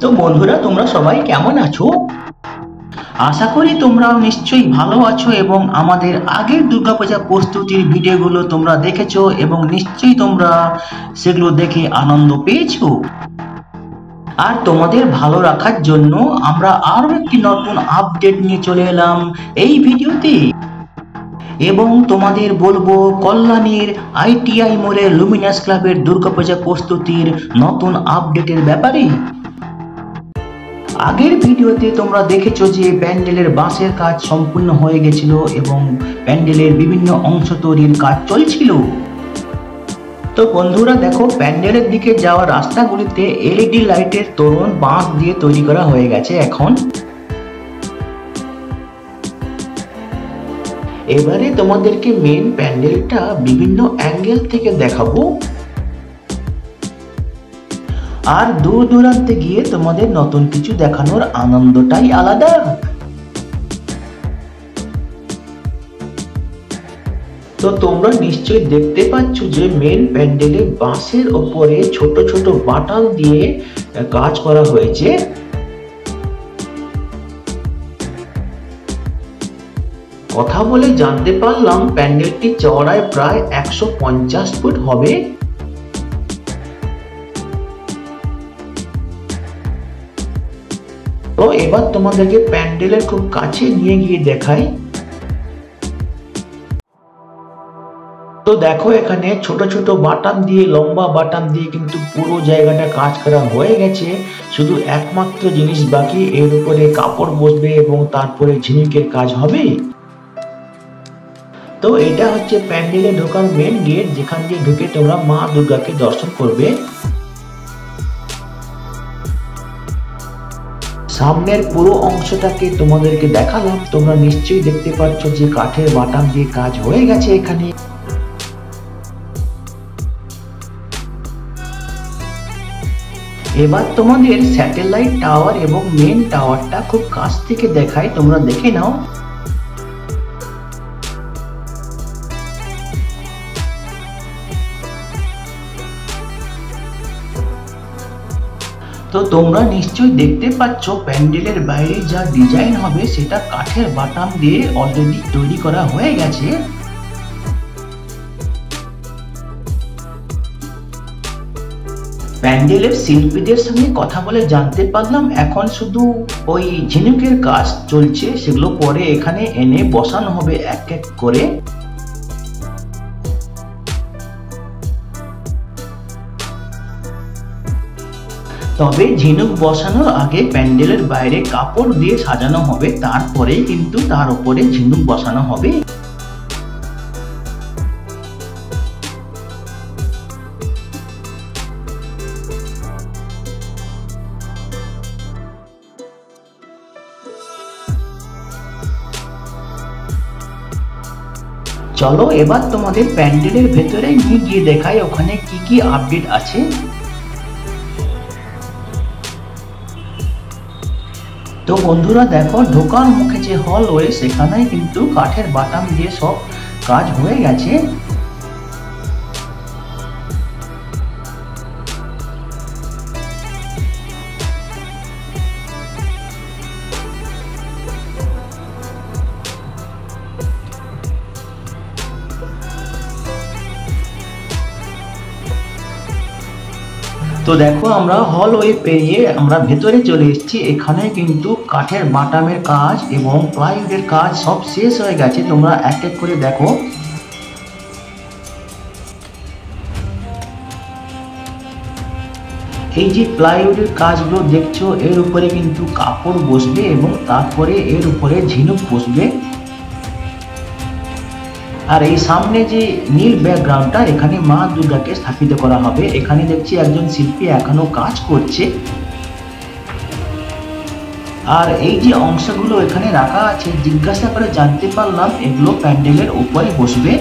তো বন্ধুরা, তোমরা সবাই কেমন আছো? আশা করি তোমরাও নিশ্চয়ই ভালো আছো এবং আমাদের আগের দুর্গাপূজা প্রস্তুতির ভিডিওগুলো তোমরা দেখেছো এবং নিশ্চয়ই তোমরা সেগুলো দেখে আনন্দ পেয়েছো। আর তোমাদের ভালো রাখার জন্য আমরা আরো একটি নতুন আপডেট নিয়ে চলে এলাম এই ভিডিওতে এবং তোমাদের বলবো কল্যাণীর আইটিআই মোড়ে লুমিনাস ক্লাবের দুর্গাপূজা প্রস্তুতির নতুন আপডেটের ব্যাপারে। আগের ভিডিওতে তোমরা দেখেছো যে প্যান্ডেলের বাঁশের কাজ সম্পূর্ণ হয়ে গেছিল এবং প্যান্ডেলের বিভিন্ন অংশ তৈরির কাজ চলছিল। তো বন্ধুরা দেখো, প্যান্ডেলের দিকে যাওয়ার রাস্তাগুলিতে এলইডি লাইটের তোরণ বাঁশ দিয়ে তৈরি করা হয়ে গেছে এখন। এবারে তোমাদেরকে মেন প্যান্ডেলটা বিভিন্ন অ্যাঙ্গেল থেকে দেখাবো আর দূর দূরান্তে গিয়ে তোমাদের নতুন কিছু দেখানোর আনন্দটাই আলাদা। তো তোমরা নিশ্চয়ই দেখতে পাচ্ছ যে মেন প্যান্ডেলে বাঁশের ওপরে ছোট ছোট বাটাল দিয়ে কাজ করা হয়েছে। কথা বলে জানতে পারলাম প্যান্ডেলটি চওড়ায় প্রায় 150 ফুট হবে। তো এবার তোমাদেরকে প্যান্ডেলের খুব কাছে নিয়ে গিয়ে দেখাই। তো দেখো, এখানে ছোট ছোট বাটাম দিয়ে, লম্বা বাটাম দিয়ে কিন্তু পুরো জায়গাটা কাজ করা হয়ে গেছে। শুধু একমাত্র জিনিস বাকি, এর উপরে কাপড় বসবে এবং তারপরে ঝিনুকের কাজ হবে। তো এটা হচ্ছে প্যান্ডেলে ঢোকার মেন গেট, যেখান দিয়ে ঢুকে তোমরা মা দুর্গাকে দর্শন করবে। সামনের পুরো অংশটাকে তোমাদেরকে দেখালাম। তোমরা নিশ্চয়ই দেখতে পাচ্ছ যে কাঠের বাটাম দিয়ে কাজ হয়ে গেছে এখানে। এবার তোমাদের স্যাটেলাইট টাওয়ার এবং মেন টাওয়ারটা খুব কাছ থেকে দেখাই, তোমরা দেখে নাও। তো তোমরা নিশ্চয়ই দেখতে পাচ্ছ প্যান্ডেলের বাইরে যা ডিজাইন হবে সেটা কাঠের বাটাম দিয়ে অলরেডি তৈরি করা হয়ে গেছে। প্যান্ডেলের শিল্পীদের সঙ্গে কথা বলে জানতে পারলাম এখন শুধু ওই ঝিনুকের কাজ চলছে, সেগুলো পরে এখানে এনে বসানো হবে এক এক করে। তবে ঝিনুক বসানোর আগে প্যান্ডেলের বাইরে কাপড় দিয়ে সাজানো হবে, তারপরে কিন্তু তার উপরে ঝিনুক বসানো হবে। চলো এবার তোমাদের প্যান্ডেলের ভেতরে নিয়ে গিয়ে দেখাই ওখানে কি কি আপডেট আছে। তো বন্ধুরা দেখো, ঢোকার মুখে যে হলওয়ে সেখানে কিন্তু কাঠের বাটাম দিয়ে সব কাজ হয়ে গেছে। তো দেখো, আমরা হলওয়ে পেরিয়ে আমরা ভেতরে চলে এসেছি। এখানে কিন্তু কাঠের বাটামের কাজ এবং প্লাইউডের কাজ সব শেষ হয়ে গেছে। তোমরা এক এক করে দেখো। এই যে প্লাইউডের কাজগুলো দেখছো, এর উপরে কিন্তু কাপড় বসবে এবং তারপরে এর উপরে ঝিনুক বসবে। আর এই সামনে যে নীল ব্যাকগ্রাউন্ডটা, এখানে মা দুর্গাকে স্থাপিত করা হবে। এখানে দেখছি একজন শিল্পী এখনো কাজ করছে। আর এই যে অংশগুলো এখানে রাখা আছে, জিজ্ঞাসা করে জানতে পারলাম এগুলো প্যান্ডেলের উপরে বসবে।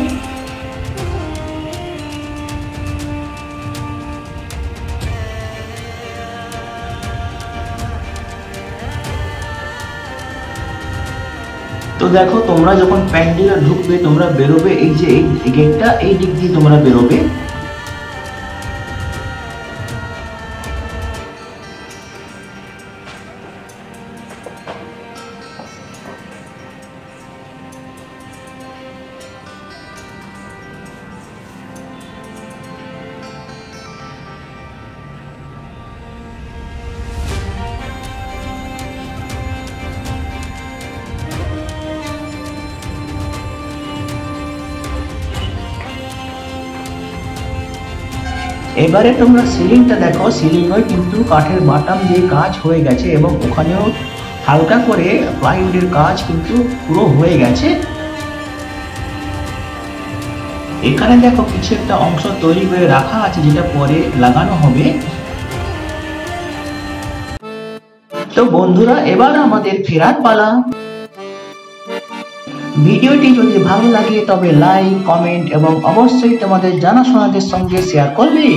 তো দেখো, তোমরা যখন প্যান্ডেলে ঢুকবে তোমরা বেরোবে এই যে এই গেটটা, এই দিক দিয়ে তোমরা বেরোবে। এবারে তোমরা সিলিংটা দেখো, সিলিংও কিন্তু কাঠের বাটাম দিয়ে কাজ হয়ে গেছে এবং ওখানেও হালকা করে প্লাইউডের কাজ কিন্তু পুরো হয়ে গেছে। এখানে দেখো কিছু একটা অংশ তৈরি করে রাখা আছে যেটা পরে লাগানো হবে। তো বন্ধুরা, এবার আমাদের ফেরার পালা। ভিডিওটি যদি ভালো লাগে তবে লাইক, কমেন্ট এবং অবশ্যই তোমাদের জানাশোনাদের সঙ্গে শেয়ার করবে।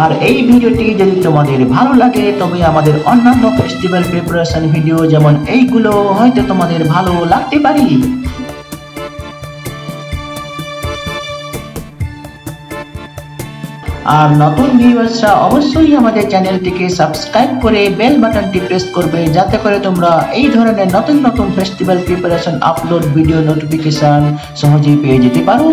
আর এই ভিডিওটি যদি তোমাদের ভালো লাগে তবে আমাদের অন্যান্য ফেস্টিভ্যাল প্রিপারেশন ভিডিও যেমন এইগুলো হয়তো তোমাদের ভালো লাগতে পারে। আর নতুন ভিউয়ার্সরা অবশ্যই আমাদের চ্যানেলটিকে সাবস্ক্রাইব করে বেল বাটনটি প্রেস করবে যাতে করে তোমরা এই ধরনের নতুন নতুন festival preparation upload video notification সহজেই পেয়ে যেতে পারো।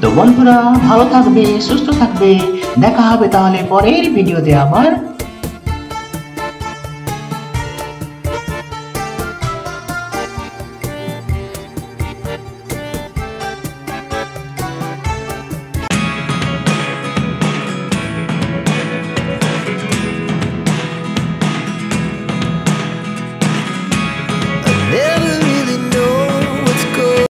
তো বন্ধুরা, ভালো থাকবে, সুস্থ থাকবে, দেখা হবে তাহলে পরের ভিডিওতে আবার।